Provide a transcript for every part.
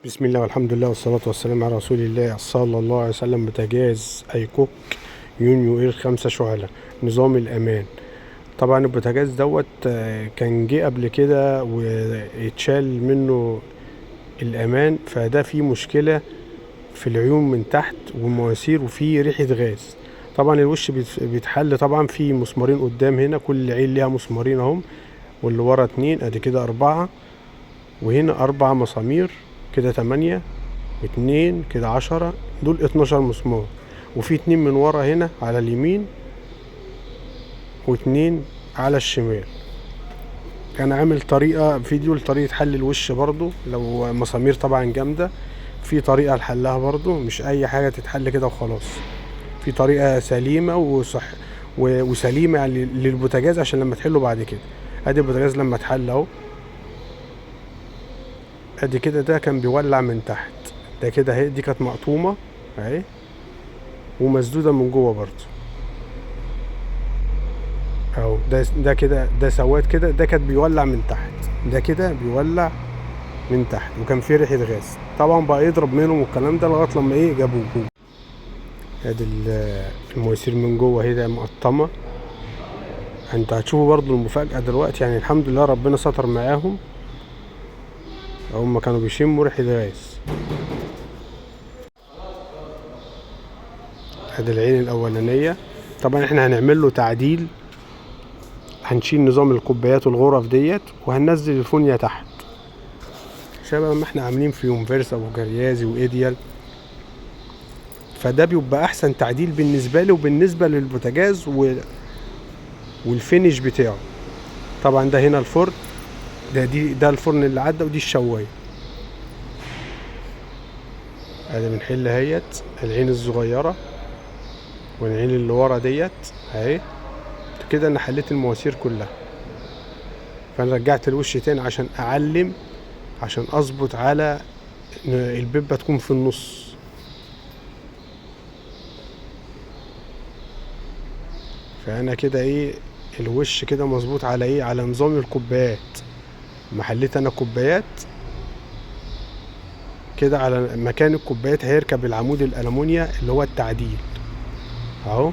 بسم الله والحمد لله والصلاة والسلام على رسول الله صلى الله عليه وسلم. بوتاجاز ايكوك يونيو اير 5 شعلة نظام الأمان. طبعا البوتاجاز دوت كان جه قبل كده واتشال منه الأمان، فده فيه مشكلة في العيون من تحت والمواسير وفيه ريحة غاز. طبعا الوش بيتحل طبعا في مسمارين قدام هنا، كل عين ليها مسمارين اهم، واللي ورا 2 ادي كده 4، وهنا 4 مسامير كده 8 و2 كده 10، دول 12 مسمار، وفي 2 من ورا هنا على اليمين و2 على الشمال. كان عامل طريقة فيديو لطريقة حل الوش برضو، لو مسامير طبعا جامدة في طريقة لحلها برضو، مش اي حاجة تتحل كده وخلاص، في طريقة سليمة وسليمة يعني للبوتاجاز عشان لما تحله بعد كده. ادي البوتاجاز لما اتحل اهو، ادي كده ده كان بيولع من تحت، ده كده اهي، دي كانت مقطومه اهي ومسدوده من جوه برضو اهو. ده كده ده سواد كده، ده كان بيولع من تحت، ده كده بيولع من تحت وكان فيه ريحه غاز. طبعا بقى يضرب منهم والكلام ده لغايه لما جابوه. ادي المواسير من جوه اهي، ده مقطمه. انتوا هتشوفوا برضو المفاجاه دلوقتي، يعني الحمد لله ربنا ستر معاهم، هم كانوا بيشموا ريحه غاز. ادي العين الاولانيه. طبعا احنا هنعمل له تعديل، هنشيل نظام الكوبايات والغرف ديت وهننزل الفونيا تحت شبه ما احنا عاملين في يونفرسا وجريازي وايديال، فده بيبقى احسن تعديل بالنسبه لي وبالنسبه للبوتاجاز والفينش بتاعه. طبعا ده هنا الفرن، ده الفرن اللي عدى، ودي الشوايه. ادي بنحل اهيت العين الصغيره والعين اللي ورا ديت اهي. كده انا حليت المواسير كلها، فانا رجعت الوش تاني عشان اعلم، عشان اظبط على البيبه تكون في النص. فانا كده الوش كده مظبوط على على نظام الكوبايات. ما حليت انا كوبايات كده، على مكان الكوبايات هيركب العمود الالومنيا اللي هو التعديل اهو،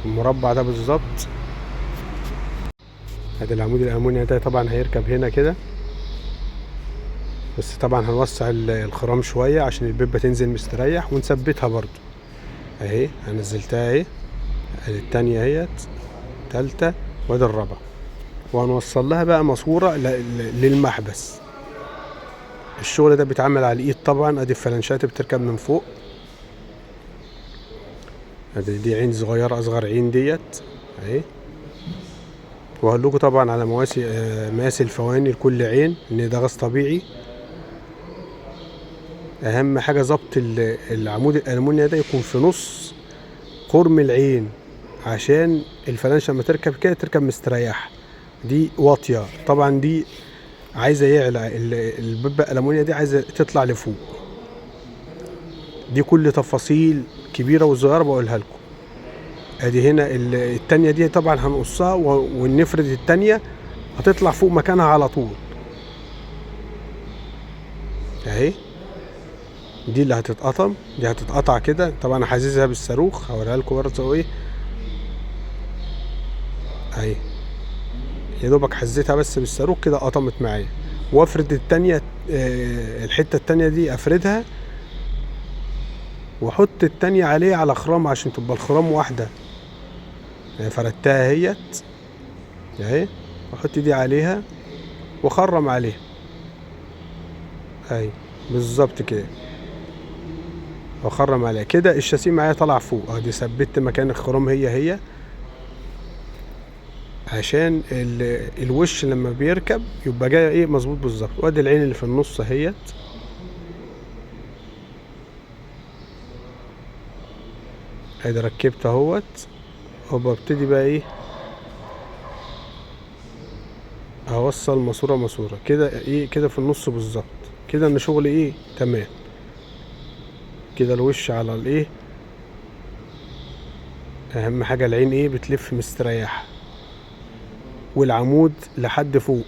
المربع ده بالظبط. ادي العمود الالومنيا ده طبعا هيركب هنا كده، بس طبعا هنوسع الخرام شويه عشان البيبه تنزل مستريح ونثبتها برضو اهي. هنزلتها اهي، ادي التانية اهيت، تالتة، وادي الرابعة. وهنوصل لها بقى ماسورة للمحبس. الشغل ده بيتعمل على الايد طبعا. ادي الفلنشات بتركب من فوق، ادي دي عين صغيرة، اصغر عين ديت اهي. وهقول لكم طبعا على مقاس الفواني لكل عين، ان ده غاز طبيعي. اهم حاجة ظبط العمود الالومنيا ده يكون في نص خرم العين، عشان الفلانشة لما تركب كده تركب مستريحة. دي واطية طبعا، دي عايزة يعلى، البيبة الألمونيا دي عايزة تطلع لفوق. دي كل تفاصيل كبيرة وصغيرة بقولها لكم. ادي هنا التانية دي طبعا هنقصها ونفرد التانية هتطلع فوق مكانها على طول اهي. دي اللي هتتقطم، دي هتتقطع كده. طبعا حاززها بالصاروخ، هوريها لكم برضه اهي. يا دوبك حزيتها بس بالصاروخ كده قطمت معايا. وافرد التانية، الحتة التانية دي افردها واحط التانية عليه على خرام عشان تبقى الخرام واحدة. فردتها اهيت اهي، واحط دي عليها واخرم عليها اهي بالظبط كده، واخرم عليها كده. الشاسيه معايا طالع فوق اهو، دي ثبت مكان الخرام هي عشان الوش لما بيركب يبقى جاي مظبوط بالظبط. وادي العين اللي في النص اهيت، ادي ركبت اهوت. وببتدي بقى هوصل ماسورة كده كده في النص بالظبط كده، ان شغلي تمام كده. الوش على اهم حاجة العين بتلف مستريحة، والعمود لحد فوق،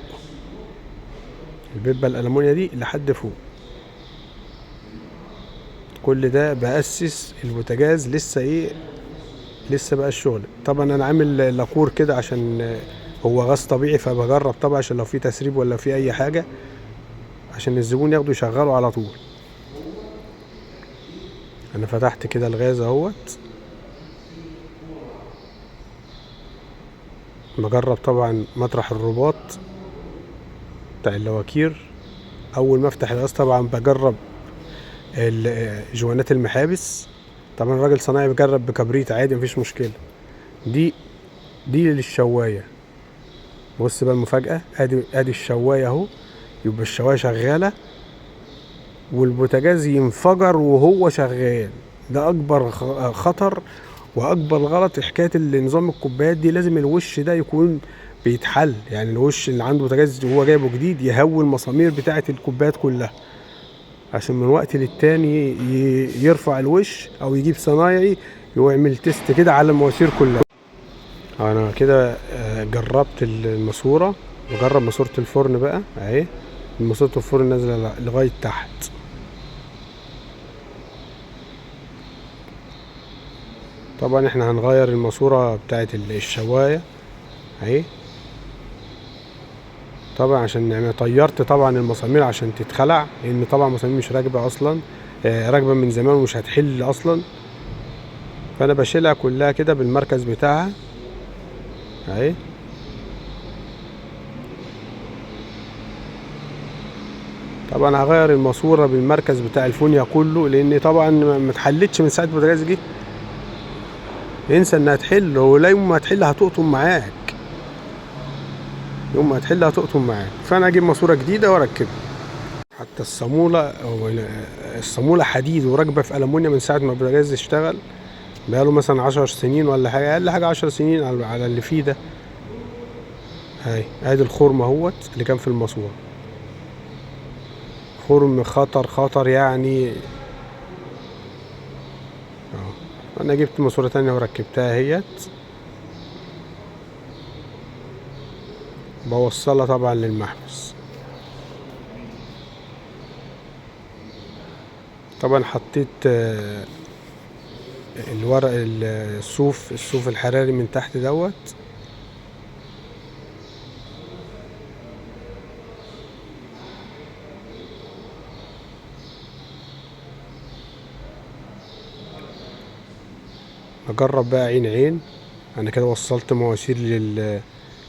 البيبة الألمونيا دي لحد فوق كل ده بأسس البوتاجاز لسه بقى الشغل. طبعا انا عامل لاكور كده عشان هو غاز طبيعي، فبجرب طبعا عشان لو في تسريب ولا في اي حاجة عشان الزبون ياخده يشغله على طول. انا فتحت كده الغاز اهوت، بجرب طبعا مطرح الرباط بتاع اللواكير. اول ما افتح الغاز طبعا بجرب جوانات المحابس. طبعا الراجل صنايعي بجرب بكبريت عادي مفيش مشكلة. دي للشواية. بص بقى المفاجأة، ادي الشواية اهو، يبقى الشواية شغالة والبوتاجاز ينفجر وهو شغال. ده اكبر خطر واكبر غلط. حكاية نظام الكوبايات دي لازم الوش ده يكون بيتحل، يعني الوش اللي عنده بوتاجاز وهو جايبه جديد يهوي المسامير بتاعة الكوبايات كلها، عشان من وقت للتاني يرفع الوش او يجيب صنايعي ويعمل تيست كده على المواسير كلها. انا كده جربت الماسورة، بجرب ماسورة الفرن بقى اهي. ماسورة الفرن نازلة لغاية تحت. طبعا احنا هنغير الماسورة بتاعت الشواية اهي. طبعا عشان يعني طيرت طبعا المسامير عشان تتخلع، لان طبعا المسامير مش راكبة اصلا، راكبة من زمان ومش هتحل اصلا. فانا بشيلها كلها كده بالمركز بتاعها اهي. طبعا هغير الماسورة بالمركز بتاع الفونيا كله، لان طبعا ما اتحلتش من ساعة البوتاجاز جه. انسى انها تحل، ولا يوم ما تحل هتقطم معاك، يوم ما تحل هتقطم معاك. فانا اجيب ماسورة جديدة واركبها. حتى الصامولة حديد وراكبة في ألمونيا من ساعة ما البوتاجاز اشتغل، بقاله مثلا 10 سنين ولا حاجة، أقل حاجة 10 سنين على اللي فيه ده. هاي ادي الخرم اهوت اللي كان في الماسورة، خرم خطر يعني. انا جبت ماسورة تانية وركبتها اهيت، بوصلها طبعا للمحبس. طبعا حطيت الورق الصوف الحراري من تحت دوت. اجرب بقى عين. انا كده وصلت مواسير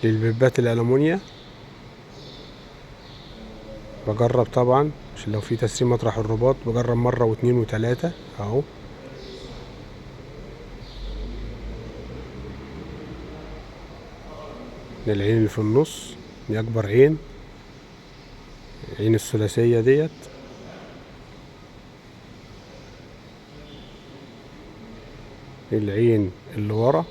للبيبات الالومنيا. بجرب طبعا عشان لو في تسريب مطرح الرباط، بجرب مرة واتنين وتلاتة اهو. العين اللي في النص دي اكبر عين الثلاثية ديت. العين اللي ورا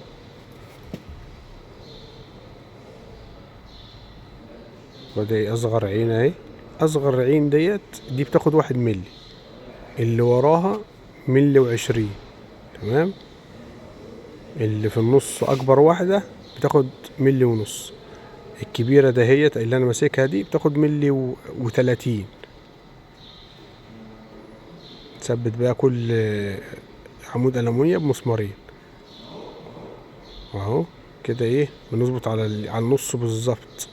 ودي اصغر عين اهي. اصغر عين دي بتاخد 1 ملي، اللي وراها 1 ملي و20. تمام. اللي في النص اكبر واحدة بتاخد 1 ملي ونص. الكبيرة دهيت اللي انا ماسكها دي بتاخد 1 ملي و30. تثبت بقى كل عمود ألمونيا بمسمارين اهو كده. ايه بنظبط على النص بالظبط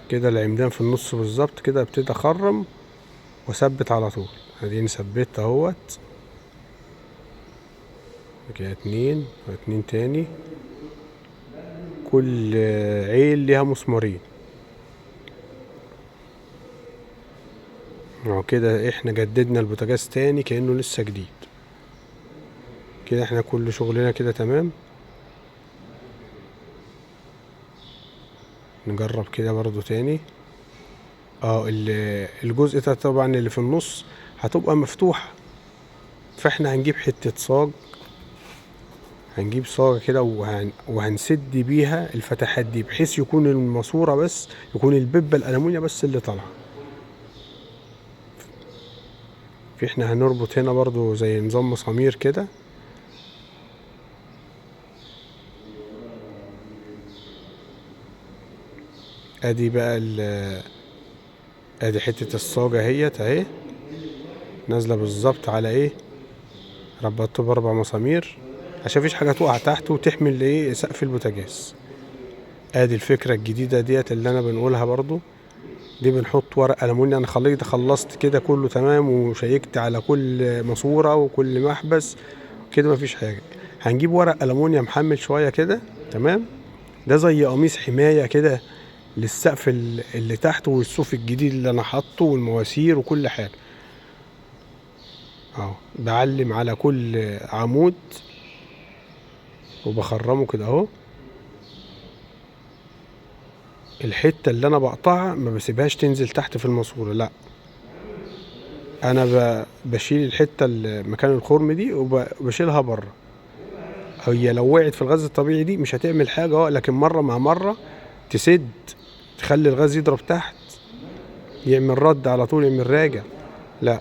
كده. العمدان في النص بالظبط كده. ابتدي اخرم واثبت على طول. اديني ثبت اهوت كده. 2 و2 تاني. كل عين ليها مسمارين اهو كده. احنا جددنا البوتاجاز تاني كأنه لسه جديد كده. احنا كل شغلنا كده تمام. نجرب كده برضو تاني. الجزء ده طبعا اللي في النص هتبقى مفتوحة، فاحنا هنجيب حتة صاج. هنجيب صاجة كده وهنسد بيها الفتحات دي، بحيث يكون الماسورة بس، يكون الببة الألمونيا بس اللي طالعة. احنا هنربط هنا برضو زي نظام مسامير كده. ادي بقى ادي حتة الصاجة اهي. نازله بالظبط على ايه، ربطته ب4 مسامير عشان مفيش حاجه تقع تحت وتحمل ايه سقف البوتاجاز. ادي الفكره الجديده ديت اللي انا بنقولها برضو. دي بنحط ورق ألمونيا. انا خلصت كده كله تمام، وشيكت على كل ماسورة وكل محبس كده مفيش حاجة. هنجيب ورق ألمونيا محمل شوية كده تمام، ده زي قميص حماية كده للسقف اللي تحت، والصوف الجديد اللي انا حاطه والمواسير وكل حاجة اهو. بعلم على كل عمود وبخرمه كده اهو. الحتة اللي انا بقطعها ما بسيبهاش تنزل تحت في الماسورة، لا، انا بشيل الحته مكان الخرم دي وبشيلها بره. هي لو وقعت في الغاز الطبيعي دي مش هتعمل حاجه، لكن مره مع مره تسد، تخلي الغاز يضرب تحت، يعمل رد على طول، يعمل راجع، لا.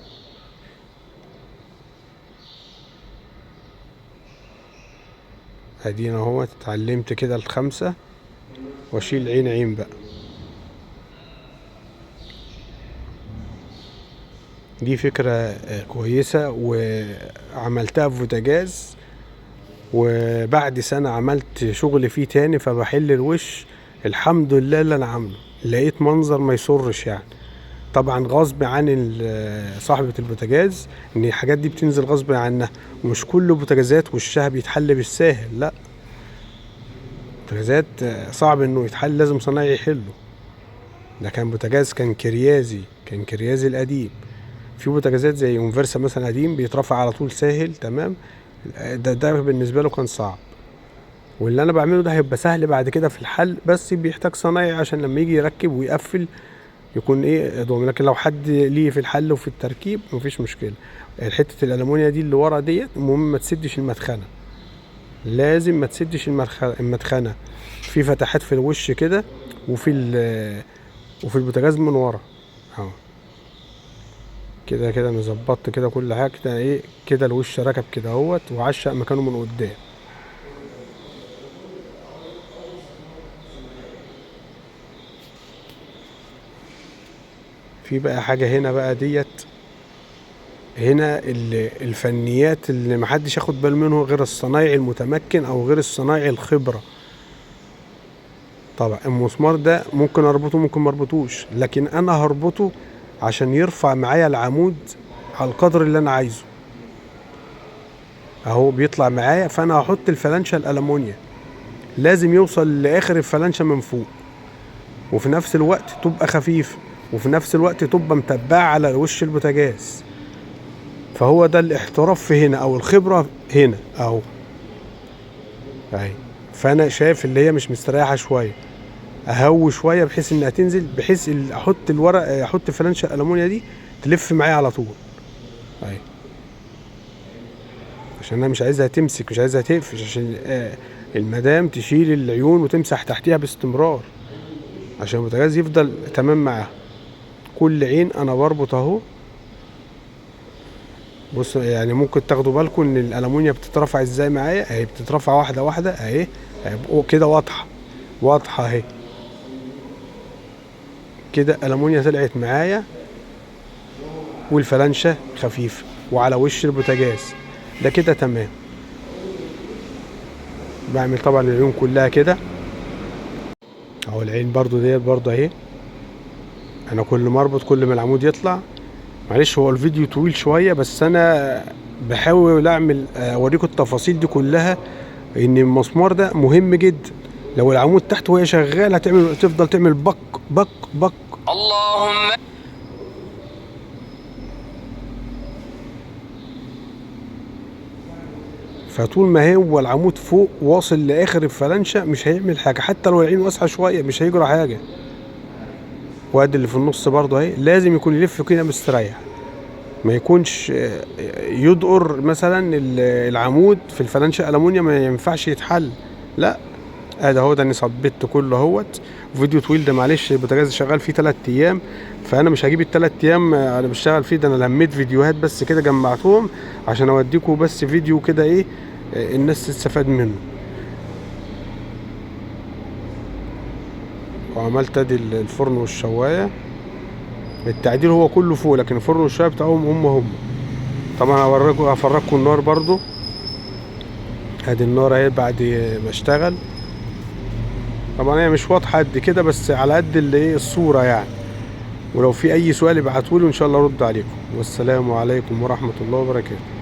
ادينا اهو اتعلمت كده ال5 واشيل عين عين بقى. دي فكرة كويسة وعملتها في بوتاجاز، وبعد سنة عملت شغل فيه تاني فبحل الوش. الحمد لله اللي انا عامله لقيت منظر ما يسرش يعني. طبعا غصب عن صاحبة البوتاجاز ان الحاجات دي بتنزل غصب عنها، ومش كل بوتاجازات وشها بيتحل بالساهل، لا، بوتاجازات صعب انه يتحل، لازم صنايعي يحله. ده كان بوتاجاز كان كريازي القديم. في بوتاجازات زي يونفرسا مثلا قديم بيترفع على طول ساهل تمام، ده بالنسبه له كان صعب. واللي انا بعمله ده هيبقى سهل بعد كده في الحل، بس بيحتاج صنايعي عشان لما يجي يركب ويقفل يكون ايه ضامن. لكن لو حد ليه في الحل وفي التركيب مفيش مشكله. حته الالومنيا دي اللي ورا ديت المهم ما تسدش المدخنه، لازم ما تسدش المدخنه. في فتحات في الوش كده وفي البوتاجاز من ورا اهو. كده كده انا ظبطت كده كل حاجه كده ايه كده، الوش ركب كده اهوت وعشق مكانه من قدام. في بقى حاجه هنا بقى ديت، هنا الفنيات اللي محدش ياخد باله منه غير الصنايعي المتمكن او غير الصنايعي الخبره. طبعا المسمار ده ممكن اربطه ممكن مربطوش، لكن انا هربطه عشان يرفع معايا العمود على القدر اللي انا عايزه اهو، بيطلع معايا. فانا هحط الفلانشة الالمونيا لازم يوصل لاخر الفلانشة من فوق، وفي نفس الوقت تبقى خفيف، وفي نفس الوقت تبقى متبعة على وش البوتاجاز. فهو ده الاحتراف في هنا او الخبرة هنا اهو اهي. فانا شايف اللي هي مش مستريحة شوية، اهوي شوية بحيث انها تنزل، بحيث احط الورق، احط فلانشة الالمونيا دي تلف معايا على طول اهي، عشان انا مش عايزها تمسك، مش عايزها تقفش، عشان المدام تشيل العيون وتمسح تحتيها باستمرار عشان البوتاجاز يفضل تمام معاها. كل عين انا بربط اهو. بص يعني ممكن تاخدوا بالكم ان الالومنيا بتترفع ازاي معايا اهي، بتترفع واحده واحده اهي كده، واضحه اهي كده. الالومنيا طلعت معايا والفلانشه خفيفه وعلى وش البوتاجاز ده كده تمام. بعمل طبعا العيون كلها كده اهو. العين برضو ديت برضو اهي. انا كل ما اربط كل ما العمود يطلع. معلش هو الفيديو طويل شويه، بس انا بحاول اعمل اوريكم التفاصيل دي كلها، ان المسمار ده مهم جدا. لو العمود تحت وهي شغاله تفضل تعمل بق بق بق. اللهم فطول ما هو العمود فوق واصل لاخر الفلانشه مش هيعمل حاجه، حتى لو العين واسعه شويه مش هيجرى حاجه. وادي اللي في النص برضه اهي لازم يكون يلف كده مستريح، ما يكونش يدقر مثلا العمود في الفلانشه الومنيا ما ينفعش يتحل، لا. ادي اهو، ده انا صبيت كله اهوت. فيديو طويل ده معلش، البوتاجاز شغال فيه 3 ايام، فانا مش هجيب ال3 ايام انا بشتغل فيه ده. انا لميت فيديوهات بس كده جمعتهم عشان اوديكم بس فيديو كده ايه الناس تستفاد منه. وعملت ادي الفرن والشوايه. التعديل هو كله فوق، لكن الفرن والشوايه بتاعهم هم طبعا هفرجكم النار برضو. ادي النار اهي بعد ما اشتغل. طبعا هي مش واضحه قد كده، بس على قد اللي ايه الصوره يعني. ولو في اي سؤال ابعتولي وان شاء الله ارد عليكم. والسلام عليكم ورحمه الله وبركاته.